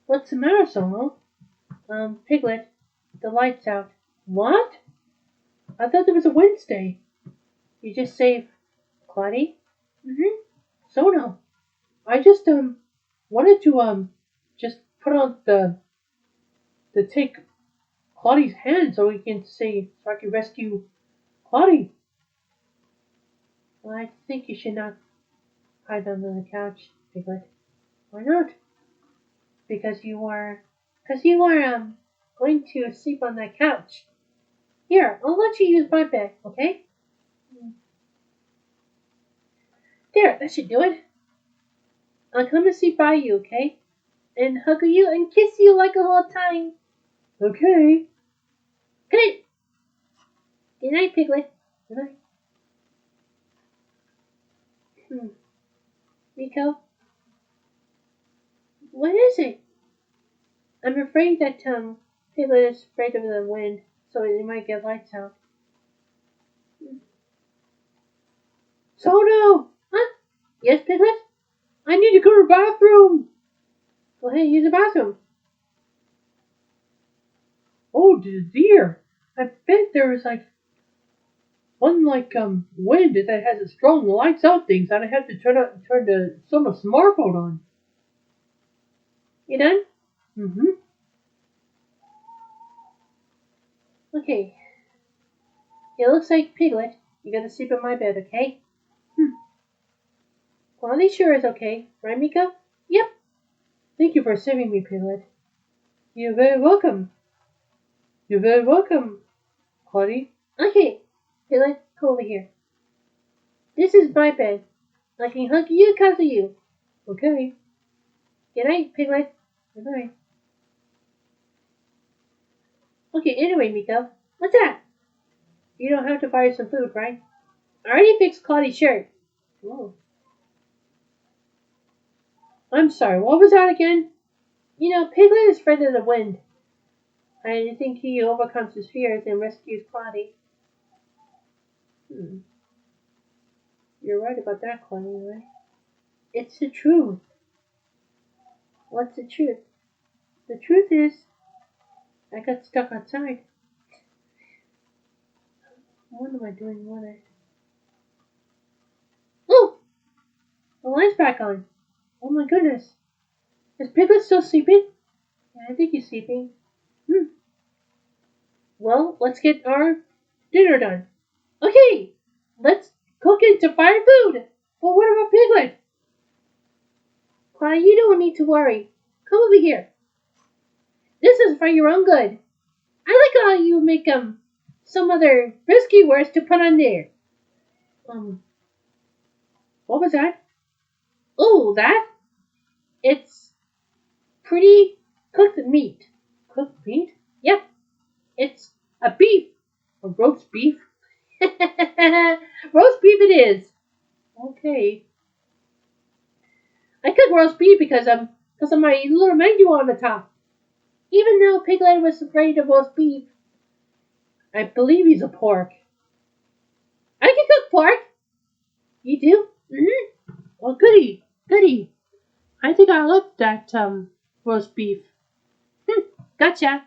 What's the matter, Sono? Piglet, the light's out. What? I thought there was a Wednesday. You just saved Claudie? Mm-hmm. Sono, I just, wanted to, just put on to take Claudie's hand so we can say, so I can rescue Claudie. Well, I think you should not hide under the couch, Piglet. Why not? Because you are going to sleep on that couch. Here, I'll let you use my bed, okay? There, that should do it. I'll come and sleep by you, okay? And hug you and kiss you like a whole time. Okay. Good night. Good night, Piglet. Good night. Miko, what is it? I'm afraid that Piglet is afraid of the wind, so it might get lights out. Sono! Huh? Yes, Piglet? I need to go to the bathroom. Go ahead, use the bathroom. Oh dear! I bet there is one wind that has a strong lights out things, and I have to turn the Sono's smartphone on. You done? Mm-hmm. Okay. It looks like Piglet, you're gonna sleep in my bed, okay? Quality sure is okay, right, Miko? Yep. Thank you for saving me, Piglet. You're very welcome. You're very welcome, Claudie. Okay, Piglet, come over here. This is my bed. I can hug you, cuddle you. Okay. Good night, Piglet. Good night. Okay, anyway, Miko, what's that? You don't have to buy her some food, right? I already fixed Claudie's shirt. Whoa. I'm sorry, what was that again? You know, Piglet is afraid of the wind. I think he overcomes his fears and rescues Claudie. You're right about that, Claudie, right? It's the truth. What's the truth? The truth is, I got stuck outside. What am I doing with it? Oh! The light's back on. Oh my goodness. Is Piglet still sleeping? Yeah, I think he's sleeping. Well, let's get our dinner done. Okay, let's cook it to fire food. But what about Piglet? Claudia, you don't need to worry. Come over here. This is for your own good. I like how you make some other risky words to put on there. What was that? Oh, that? It's pretty cooked meat. Cooked meat? Yep. It's a beef. A roast beef. Roast beef it is. Okay. I cook roast beef because of my little menu on the top. Even though Piglet was afraid of roast beef, I believe he's a pork. I can cook pork. You do? Mm-hmm. Well, goody, goody. I think I love that roast beef. Gotcha.